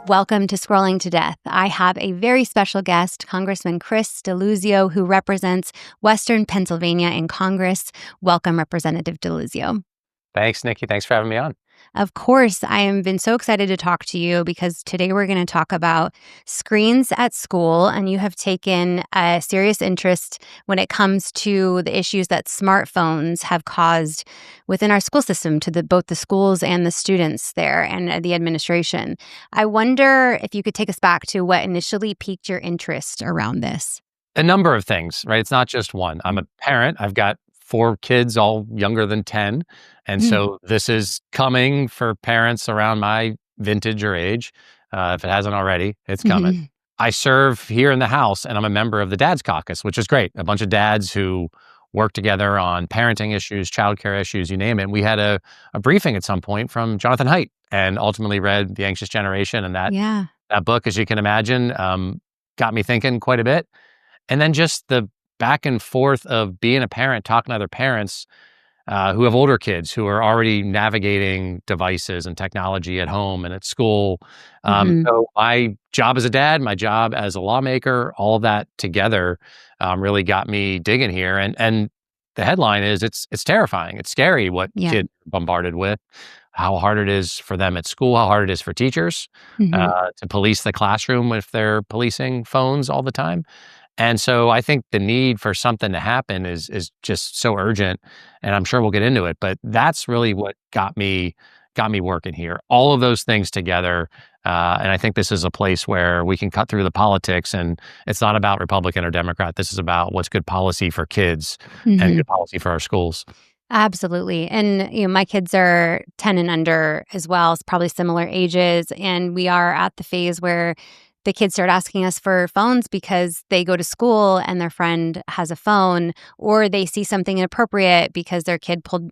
Welcome to Scrolling to Death. I have a very special guest, Congressman Chris Deluzio, who represents Western Pennsylvania in Congress. Welcome, Representative Deluzio. Thanks, Nicki. Thanks for having me on. Of course, I have been so excited to talk to you because today we're going to talk about screens at school, and you have taken a serious interest when it comes to the issues that smartphones have caused within our school system to both the schools and the students there and the administration. I wonder if you could take us back to what initially piqued your interest around this. A number of things, right? It's not just one. I'm a parent. I've got 4 kids, all younger than 10. And so this is coming for parents around my vintage or age. If it hasn't already, it's coming. I serve here in the House, and I'm a member of the Dads Caucus, which is great. A bunch of dads who work together on parenting issues, childcare issues, you name it. And we had a briefing at some point from Jonathan Haidt, and ultimately read The Anxious Generation. And that book, as you can imagine, got me thinking quite a bit. And then just the back and forth of being a parent, talking to other parents who have older kids who are already navigating devices and technology at home and at school. So my job as a dad, my job as a lawmaker, all of that together really got me digging here. And the headline is it's terrifying. It's scary what kids are bombarded with, how hard it is for them at school, how hard it is for teachers to police the classroom if they're policing phones all the time. And so I think the need for something to happen is just so urgent, and I'm sure we'll get into it. But that's really what got me working here. All of those things together, and I think this is a place where we can cut through the politics. And it's not about Republican or Democrat. This is about what's good policy for kids and good policy for our schools. Absolutely. And my kids are 10 and under as well, it's probably similar ages, and we are at the phase where the kids start asking us for phones because they go to school and their friend has a phone, or they see something inappropriate because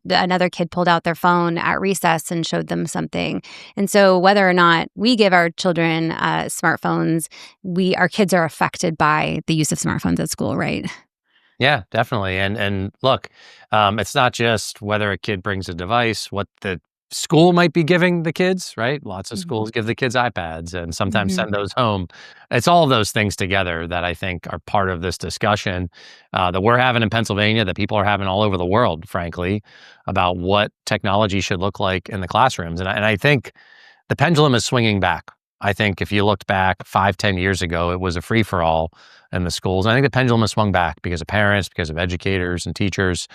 another kid pulled out their phone at recess and showed them something. And so whether or not we give our children smartphones, our kids are affected by the use of smartphones at school, right? Yeah, definitely. And look, it's not just whether a kid brings a device, what the school might be giving the kids, right? Lots of schools give the kids iPads and sometimes send those home. It's all of those things together that I think are part of this discussion that we're having in Pennsylvania, that people are having all over the world, frankly, about what technology should look like in the classrooms. And I think the pendulum is swinging back. I think if you looked back 5-10 years ago, it was a free-for-all in the schools. And I think the pendulum has swung back because of parents, because of educators and teachers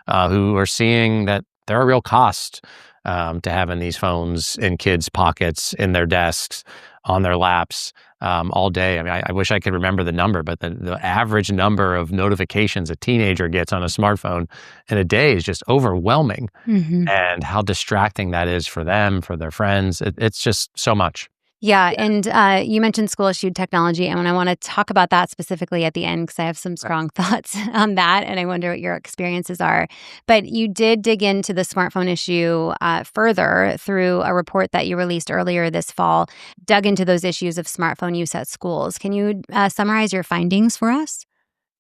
who are seeing that there are real costs to having these phones in kids' pockets, in their desks, on their laps all day. I mean, I wish I could remember the number, but the average number of notifications a teenager gets on a smartphone in a day is just overwhelming. And how distracting that is for them, for their friends. It's just so much. Yeah, and you mentioned school-issued technology, and I want to talk about that specifically at the end because I have some strong thoughts on that, and I wonder what your experiences are. But you did dig into the smartphone issue further through a report that you released earlier this fall, dug into those issues of smartphone use at schools. Can you summarize your findings for us?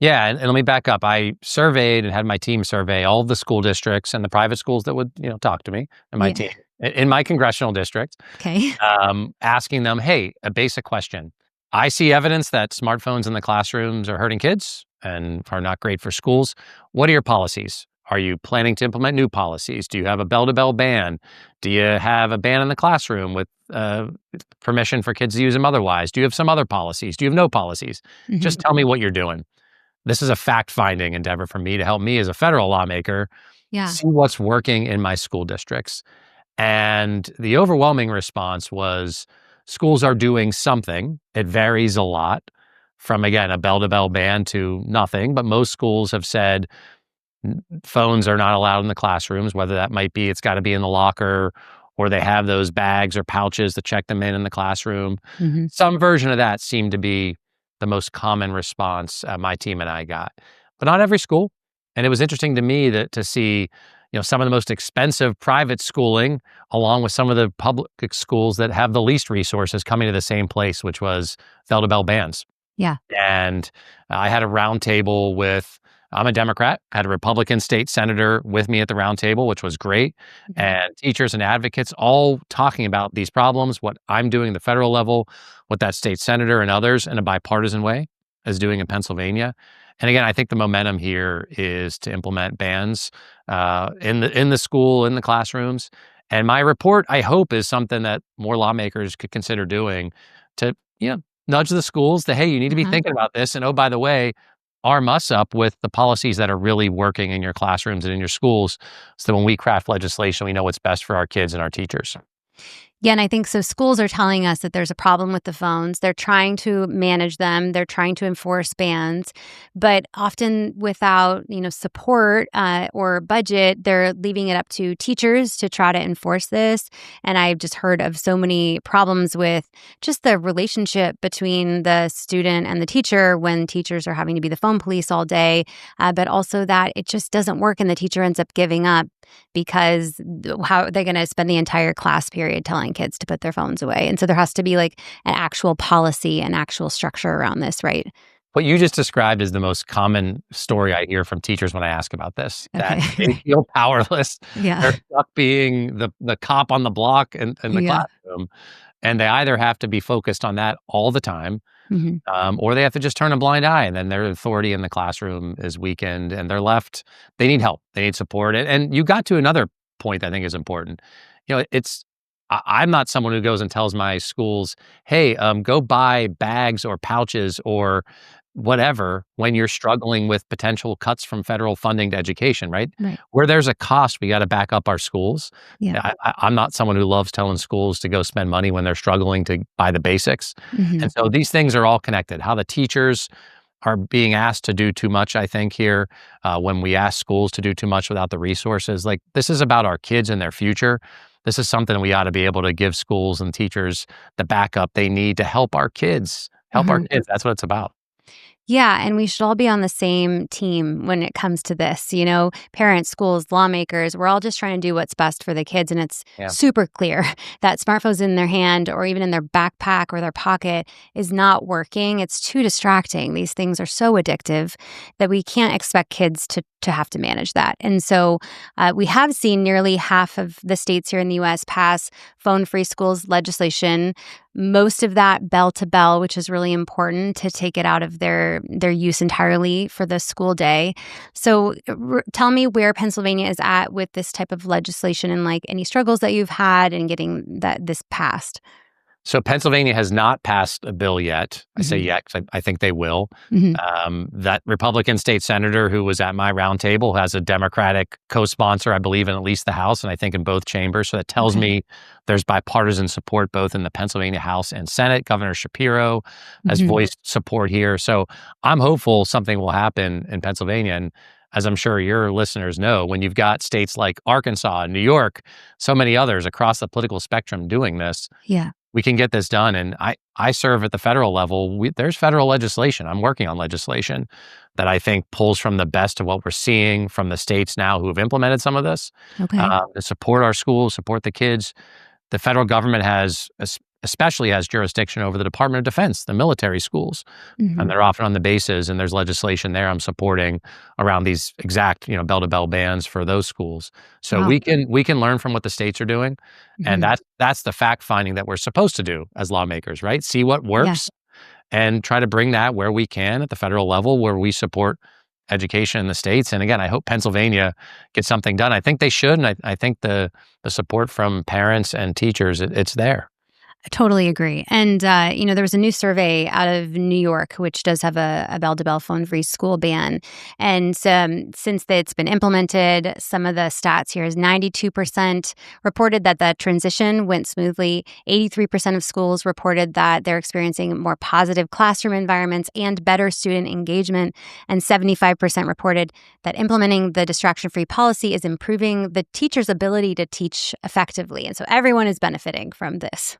Yeah, and let me back up. I surveyed and had my team survey all of the school districts and the private schools that would, talk to me and my team in my congressional district. Okay. Asking them, hey, a basic question. I see evidence that smartphones in the classrooms are hurting kids and are not great for schools. What are your policies? Are you planning to implement new policies? Do you have a bell-to-bell ban? Do you have a ban in the classroom with permission for kids to use them otherwise? Do you have some other policies? Do you have no policies? Just tell me what you're doing. This is a fact-finding endeavor for me to help me as a federal lawmaker see what's working in my school districts. And the overwhelming response was schools are doing something. It varies a lot from, again, a bell-to-bell ban to nothing. But most schools have said phones are not allowed in the classrooms, whether that might be it's got to be in the locker or they have those bags or pouches to check them in the classroom. Some version of that seemed to be the most common response my team and I got. But not every school. And it was interesting to me to see some of the most expensive private schooling, along with some of the public schools that have the least resources coming to the same place, which was bell-to-bell bans. Yeah. And I had a roundtable with I'm a Democrat, had a Republican state senator with me at the round table, which was great, Okay. and teachers and advocates all talking about these problems, what I'm doing at the federal level, what that state senator and others in a bipartisan way is doing in Pennsylvania. And again, I think the momentum here is to implement bans in the school, in the classrooms. And my report, I hope, is something that more lawmakers could consider doing to, nudge the schools to, hey, you need to be Uh-huh. thinking about this. And oh, by the way, arm us up with the policies that are really working in your classrooms and in your schools, so that when we craft legislation, we know what's best for our kids and our teachers. Yeah, and I think so schools are telling us that there's a problem with the phones. They're trying to manage them. They're trying to enforce bans, but often without, support or budget, they're leaving it up to teachers to try to enforce this. And I've just heard of so many problems with just the relationship between the student and the teacher when teachers are having to be the phone police all day, but also that it just doesn't work and the teacher ends up giving up because how are they going to spend the entire class period telling kids to put their phones away? And so there has to be like an actual policy and actual structure around this, right? What you just described is the most common story I hear from teachers when I ask about this, that they Okay. feel powerless. Yeah. They're stuck being the cop on the block in the Yeah. classroom, and they either have to be focused on that all the time, Hmm. or they have to just turn a blind eye, and then their authority in the classroom is weakened, and they're left. They need help. They need support. And you got to another point I think is important. It's I'm not someone who goes and tells my schools, "Hey, go buy bags or pouches or whatever," when you're struggling with potential cuts from federal funding to education, right? Right. Where there's a cost, we got to back up our schools. Yeah. I'm not someone who loves telling schools to go spend money when they're struggling to buy the basics. Hmm. And so these things are all connected. How the teachers are being asked to do too much, I think, here, when we ask schools to do too much without the resources. Like, this is about our kids and their future. This is something we ought to be able to give schools and teachers the backup they need to help our kids. Help our kids. That's what it's about. Yeah, and we should all be on the same team when it comes to this. Parents, schools, lawmakers, we're all just trying to do what's best for the kids. And it's Yeah. super clear that smartphones in their hand or even in their backpack or their pocket is not working. It's too distracting. These things are so addictive that we can't expect kids to have to manage that. And so we have seen nearly half of the states here in the U.S. pass phone-free schools legislation. Most of that bell to bell, which is really important to take it out of their use entirely for the school day. So tell me where Pennsylvania is at with this type of legislation and like any struggles that you've had in getting this passed. So Pennsylvania has not passed a bill yet. I say Hmm. yet because I think they will. Hmm. That Republican state senator who was at my roundtable has a Democratic co-sponsor, I believe, in at least the House, and I think in both chambers. So that tells Okay. me there's bipartisan support both in the Pennsylvania House and Senate. Governor Shapiro has Hmm. voiced support here. So I'm hopeful something will happen in Pennsylvania. And as I'm sure your listeners know, when you've got states like Arkansas and New York, so many others across the political spectrum doing this, Yeah. we can get this done. And I serve at the federal level. There's federal legislation. I'm working on legislation that I think pulls from the best of what we're seeing from the states now who have implemented some of this, Okay. to support our schools, support the kids. The federal government especially has jurisdiction over the Department of Defense, the military schools, Hmm. and they're often on the bases. And there's legislation there I'm supporting around these exact, bell to bell bans for those schools. So Wow. we can learn from what the states are doing, and Hmm. that's the fact finding that we're supposed to do as lawmakers, right? See what Yeah. works and try to bring that where we can at the federal level, where we support education in the states. And again, I hope Pennsylvania gets something done. I think they should, and I think the support from parents and teachers, it's there. I totally agree. And, there was a new survey out of New York, which does have a bell-to-bell phone-free school ban. And since it's been implemented, some of the stats here is 92% reported that the transition went smoothly. 83% of schools reported that they're experiencing more positive classroom environments and better student engagement. And 75% reported that implementing the distraction-free policy is improving the teacher's ability to teach effectively. And so everyone is benefiting from this.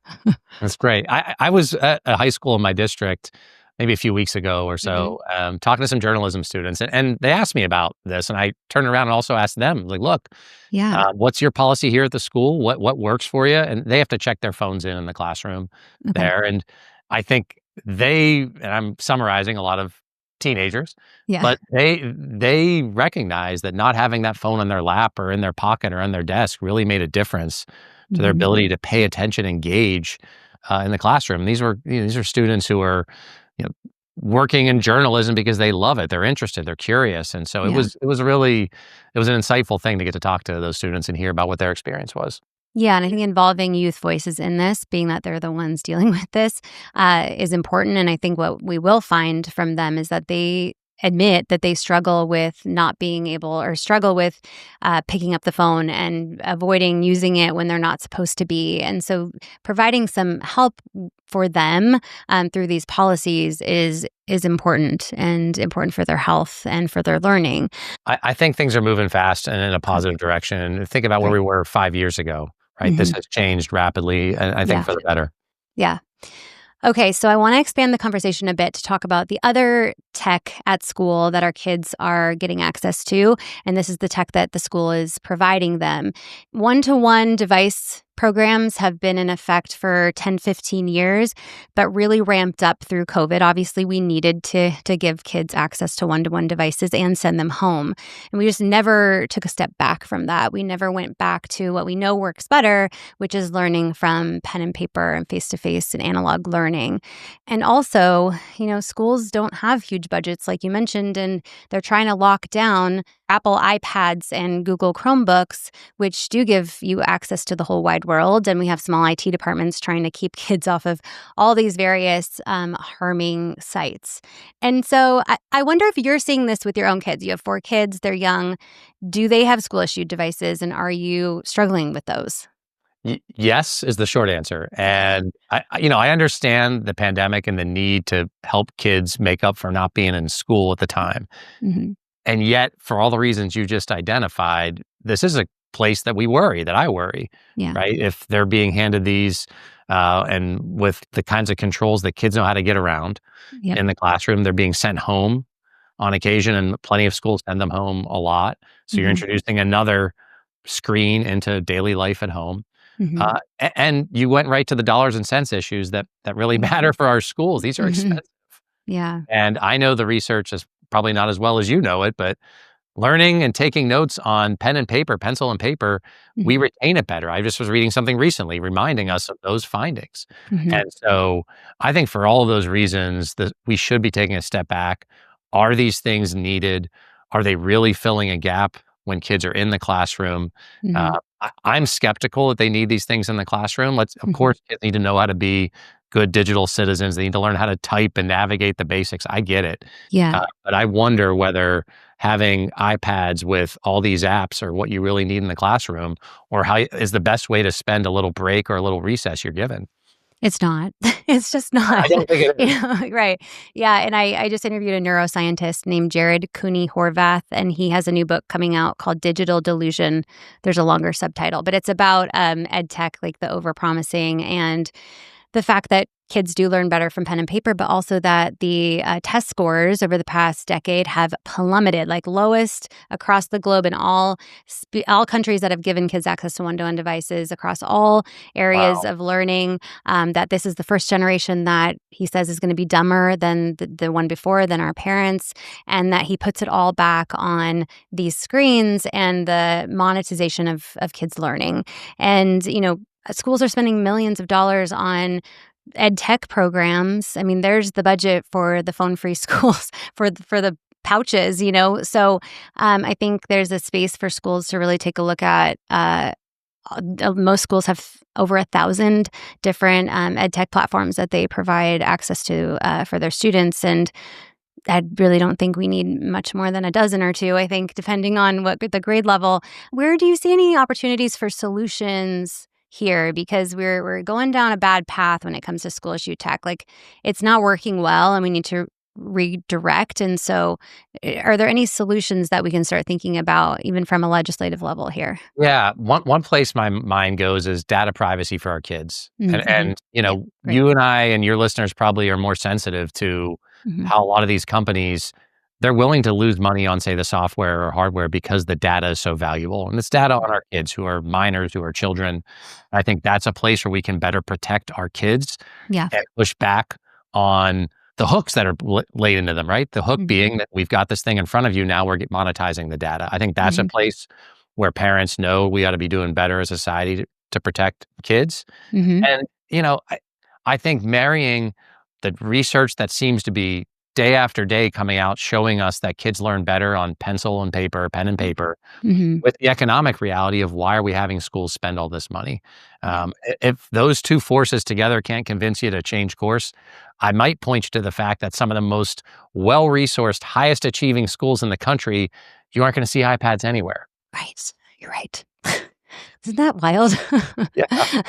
That's great. I was at a high school in my district maybe a few weeks ago or Hmm. so, talking to some journalism students, and they asked me about this, and I turned around and also asked them, like, "Look, Yeah. what's your policy here at the school? What works for you?" And they have to check their phones in the classroom Okay. there, and I think and I'm summarizing, a lot of teenagers, Yeah. but they recognize that not having that phone in their lap or in their pocket or on their desk really made a difference to their Mhm. ability to pay attention, engage in the classroom. These are students who are, you know, working in journalism because they love it. They're interested. They're curious, and so Yeah. it was an insightful thing to get to talk to those students and hear about what their experience was. Yeah, and I think involving youth voices in this, being that they're the ones dealing with this, is important. And I think what we will find from them is that they admit that they struggle with not being able or struggle with picking up the phone and avoiding using it when they're not supposed to be. And so providing some help for them through these policies is important and important for their health and for their learning. I think things are moving fast and in a Okay, positive direction. And think about where great. we were 5 years ago, right? This Hmm. has changed rapidly, and I think Yeah. for the better. Yeah. Okay, so I want to expand the conversation a bit to talk about the other tech at school that our kids are getting access to. And this is the tech that the school is providing them. One-to-one device programs have been in effect for 10, 15 years, but really ramped up through COVID. Obviously, we needed to give kids access to one-to-one devices and send them home. And we just never took a step back from that. We never went back to what we know works better, which is learning from pen and paper and face-to-face and analog learning. And also, schools don't have huge budgets, like you mentioned, and they're trying to lock down Apple iPads and Google Chromebooks, which do give you access to the whole wide world. And we have small IT departments trying to keep kids off of all these various harming sites. And so I wonder if you're seeing this with your own kids. You have 4 kids, they're young. Do they have school issued devices, and are you struggling with those? Yes is the short answer. And I understand the pandemic and the need to help kids make up for not being in school at the time. Hmm. And yet, for all the reasons you just identified, this is a place that we worry, that I worry, Yeah. right? If they're being handed these and with the kinds of controls that kids know how to get around Yep. in the classroom, they're being sent home on occasion, and plenty of schools send them home a lot. So you're Hmm. introducing another screen into daily life at home. Hmm. And you went right to the dollars and cents issues that really matter for our schools. These are Hmm. expensive. Yeah. And I know the research is probably not as well as you know it, but learning and taking notes on pen and paper, pencil and paper, we Hmm. retain it better. I just was reading something recently reminding us of those findings. Hmm. And so I think for all of those reasons that we should be taking a step back. Are these things needed? Are they really filling a gap when kids are in the classroom? Hmm. I'm skeptical that they need these things in the classroom. Of Hmm. course, kids need to know how to be good digital citizens. They need to learn how to type and navigate the basics. I get it. Yeah. But I wonder whether having iPads with all these apps are what you really need in the classroom, or how is the best way to spend a little break or a little recess you're given. It's not. It's just not. I don't think it is. Right. Yeah, and I just interviewed a neuroscientist named Jared Cooney Horvath, and he has a new book coming out called Digital Delusion. There's a longer subtitle, but it's about ed tech, like the overpromising and the fact that kids do learn better from pen and paper, but also that the test scores over the past decade have plummeted, like lowest across the globe in all countries that have given kids access to one-to-one devices across all areas Wow. of learning. That this is the first generation that he says is going to be dumber than the one before, than our parents, and that he puts it all back on these screens and the monetization of kids learning. And schools are spending millions of dollars on ed tech programs. I mean, there's the budget for the phone-free schools for the pouches, So I think there's a space for schools to really take a look at. Most schools have over 1,000 different ed tech platforms that they provide access to for their students, and I really don't think we need much more than a dozen or two, I think, depending on what the grade level. Where do you see any opportunities for solutions here? Because we're going down a bad path when it comes to school issue tech. Like, it's not working well, and we need to redirect. And so are there any solutions that we can start thinking about, even from a legislative level here? Yeah, one place my mind goes is data privacy for our kids. Mm-hmm. And Yeah, great. you and I and your listeners probably are more sensitive to Hmm. how a lot of these companies, they're willing to lose money on, say, the software or hardware because the data is so valuable. And it's data on our kids who are minors, who are children. I think that's a place where we can better protect our kids Yeah. and push back on the hooks that are laid into them, right? The hook Mhm. being that we've got this thing in front of you, now we're monetizing the data. I think that's a Mhm. place where parents know we ought to be doing better as a society to protect kids. Mhm. And, I think marrying the research that seems to be day after day coming out showing us that kids learn better on pencil and paper, pen and paper, Mhm. with the economic reality of why are we having schools spend all this money? Yeah. If those two forces together can't convince you to change course, I might point you to the fact that some of the most well-resourced, highest achieving schools in the country, you aren't going to see iPads anywhere. Right. You're right. Isn't that wild? Yeah.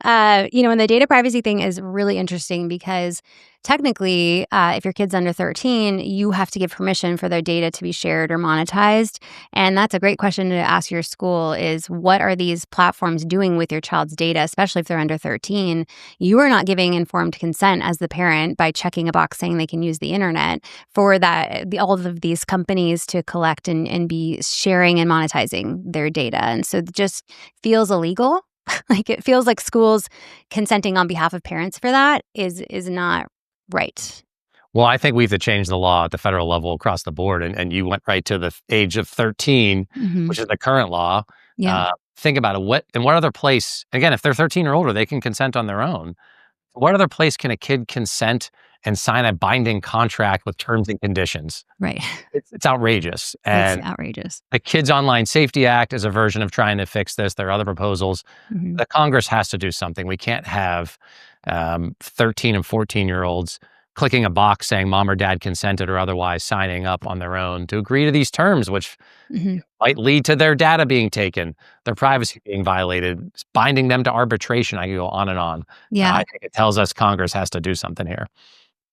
And the data privacy thing is really interesting because technically, if your kid's under 13, you have to give permission for their data to be shared or monetized. And that's a great question to ask your school is what are these platforms doing with your child's data, especially if they're under 13? You are not giving informed consent as the parent by checking a box saying they can use the internet for all of these companies to collect and be sharing and monetizing their data. And so it just feels illegal. Like it feels like schools consenting on behalf of parents for that is not right. Well, I think we have to change the law at the federal level across the board. And you went right to the age of 13, Hmm. which is the current law. Yeah. Think about it. What other place, again, if they're 13 or older, they can consent on their own. What other place can a kid consent and sign a binding contract with terms and conditions? Right. It's outrageous. It's And outrageous. the Kids Online Safety Act is a version of trying to fix this. There are other proposals. Hmm. The Congress has to do something. We can't have 13 and 14-year-olds clicking a box saying mom or dad consented or otherwise signing up on their own to agree to these terms, which Hmm. might lead to their data being taken, their privacy being violated, binding them to arbitration. I can go on and on. Yeah. I think it tells us Congress has to do something here.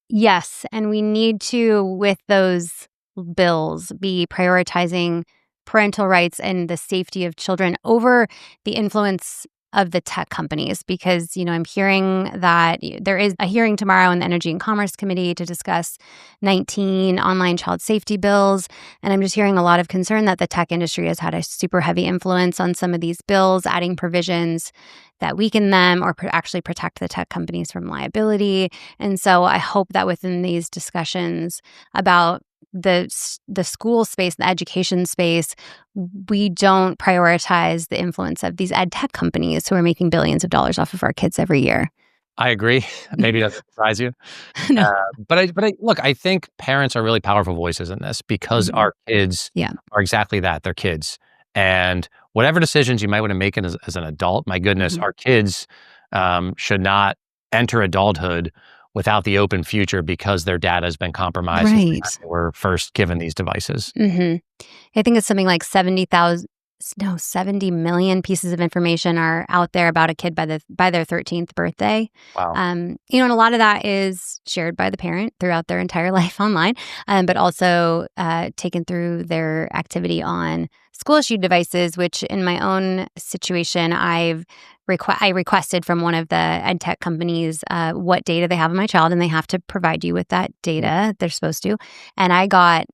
Yes, and we need to, with those bills, be prioritizing parental rights and the safety of children over the influence of the tech companies because I'm hearing that there is a hearing tomorrow in the Energy and Commerce Committee to discuss 19 online child safety bills, and I'm just hearing a lot of concern that the tech industry has had a super heavy influence on some of these bills, adding provisions that weaken them or actually protect the tech companies from liability. And so I hope that within these discussions about the school space, the education space, we don't prioritize the influence of these ed tech companies who are making billions of dollars off of our kids every year. I agree. Maybe it doesn't surprise you. No. Uh, but look, I think parents are really powerful voices in this because Mhm. our kids Yeah. are exactly that. They're kids. And whatever decisions you might want to make as an adult, my goodness, Mhm. our kids should not enter adulthood without the open future because their data has been compromised since the time Right. they were first given these devices. Mhm. I think it's something like 70 million pieces of information are out there about a kid by their 13th birthday. Wow. And a lot of that is shared by the parent throughout their entire life online, but also taken through their activity on school issued devices, which in my own situation, I requested from one of the ed tech companies what data they have on my child, and they have to provide you with that data. They're supposed to. And I got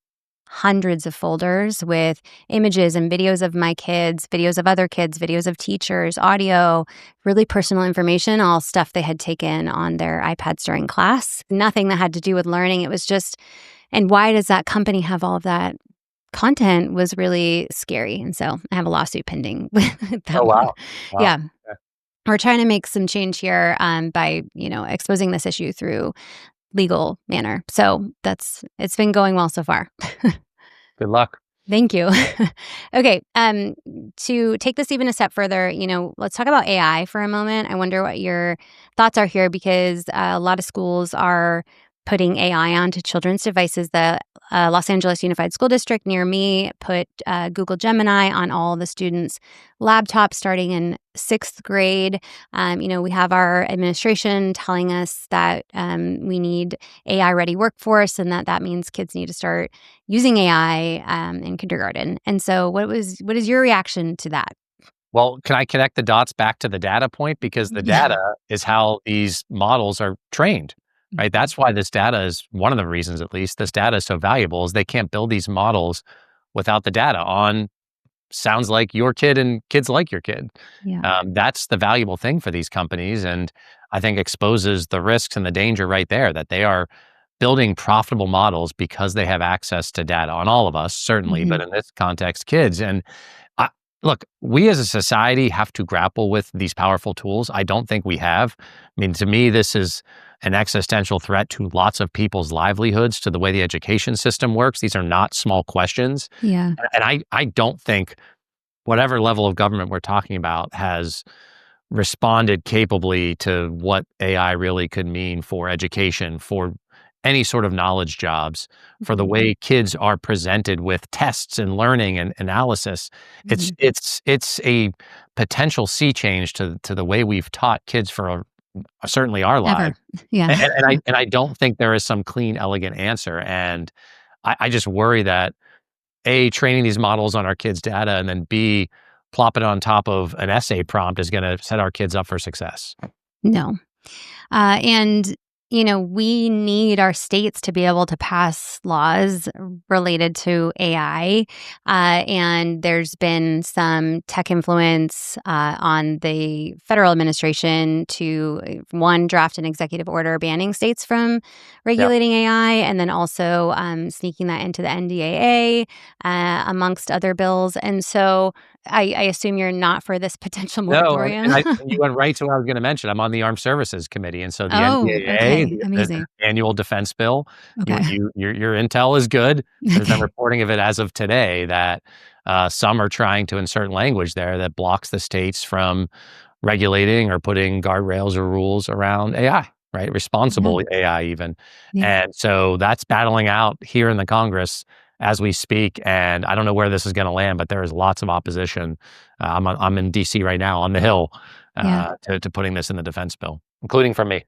hundreds of folders with images and videos of my kids, videos of other kids, videos of teachers, audio, really personal information, all stuff they had taken on their iPads during class. Nothing that had to do with learning. It was just, and why does that company have all of that content was really scary. And so I have a lawsuit pending with Oh, that one. wow. Wow. Yeah. We're trying to make some change here by, exposing this issue through legal manner. So it's been going well so far. Good luck. Thank you. Okay, to take this even a step further, let's talk about AI for a moment. I wonder what your thoughts are here because a lot of schools are putting AI onto children's devices. The Los Angeles Unified School District near me put Google Gemini on all the students' laptops starting in sixth grade. We have our administration telling us that we need AI-ready workforce and that means kids need to start using AI in kindergarten. And so what is your reaction to that? Well, can I connect the dots back to the data point? Because the Yeah. data is how these models are trained, right? That's why this data is one of the reasons, at least, this data is so valuable is they can't build these models without the data on sounds like your kid and kids like your kid. Yeah. That's the valuable thing for these companies. And I think exposes the risks and the danger right there that they are building profitable models because they have access to data on all of us, certainly, but Mhm. in this context, kids. And I, look, we as a society have to grapple with these powerful tools. I don't think we have. I mean, to me, this is an existential threat to lots of people's livelihoods, to the way the education system works. These are not small questions. Yeah. And I don't think whatever level of government we're talking about has responded capably to what AI really could mean for education, for any sort of knowledge jobs, for the Mhm. way kids are presented with tests and learning and analysis. Mhm. It's a potential sea change to the way we've taught kids for certainly our Ever. lives. Yeah. And I don't think there is some clean, elegant answer. And I just worry that A, training these models on our kids' data, and then B, plop it on top of an essay prompt is gonna set our kids up for success. No. And, we need our states to be able to pass laws related to AI. And there's been some tech influence on the federal administration to, one, draft an executive order banning states from Yep. regulating AI, and then also sneaking that into the NDAA, amongst other bills. And so I assume you're not for this potential No, moratorium. and you went right to what I was gonna mention. I'm on the Armed Services Committee, and so the Oh, NDAA, okay. the Amazing. annual defense bill, Okay. your intel is good. There's been Okay. reporting of it as of today that, some are trying to insert language there that blocks the states from regulating or putting guardrails or rules around AI, right? Yeah. Responsible AI even. Yeah. And so that's battling out here in the Congress as we speak, and I don't know where this is gonna land, but there is lots of opposition. I'm in DC right now on the Hill, Yeah. to putting this in the defense bill, including from me.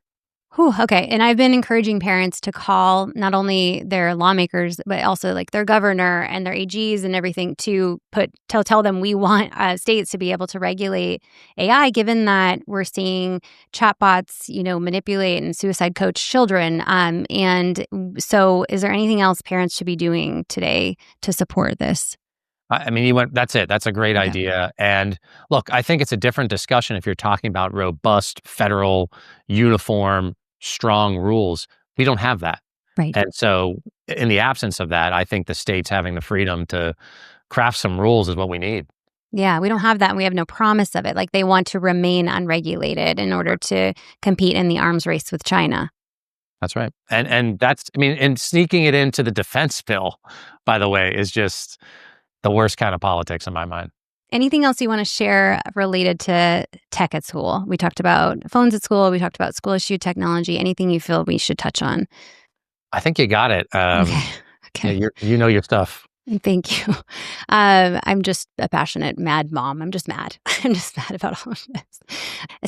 Whew, okay. And I've been encouraging parents to call not only their lawmakers, but also like their governor and their AGs and everything to tell them we want states to be able to regulate AI, given that we're seeing chatbots, manipulate and suicide coach children. So is there anything else parents should be doing today to support this? I mean, you went that's it. That's a great Okay. idea. And look, I think it's a different discussion if you're talking about robust, federal, uniform, strong rules. We don't have that. Right. And so, in the absence of that, I think the states having the freedom to craft some rules is what we need. Yeah, we don't have that, and we have no promise of it. Like, they want to remain unregulated in order to compete in the arms race with China. That's right. And that's I mean, and sneaking it into the defense bill, by the way, is just the worst kind of politics in my mind. Anything else you want to share related to tech at school? We talked about phones at school. We talked about school-issued technology. Anything you feel we should touch on? I think you got it. Okay. Yeah, Okay. you know your stuff. Thank you. I'm just a passionate mad mom. I'm just mad. I'm just mad about all of this.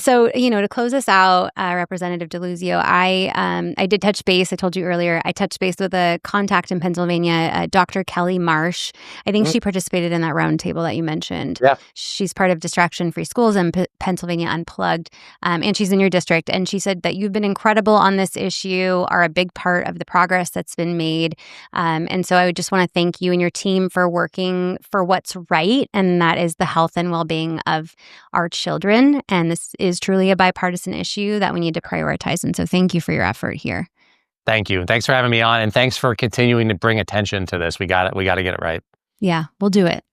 So, to close us out, Representative Deluzio, I did touch base. I told you earlier, I touched base with a contact in Pennsylvania, Dr. Kelly Marsh. I think Mhm. she participated in that roundtable that you mentioned. Yeah. She's part of Distraction Free Schools and Pennsylvania Unplugged, and she's in your district. And she said that you've been incredible on this issue, are a big part of the progress that's been made. And so I would just want to thank you and your team for working for what's right, and that is the health and well-being of our children. And this is truly a bipartisan issue that we need to prioritize. And so thank you for your effort here. Thank you. Thanks for having me on, and thanks for continuing to bring attention to this. We got it. We gotta get it right. Yeah, we'll do it.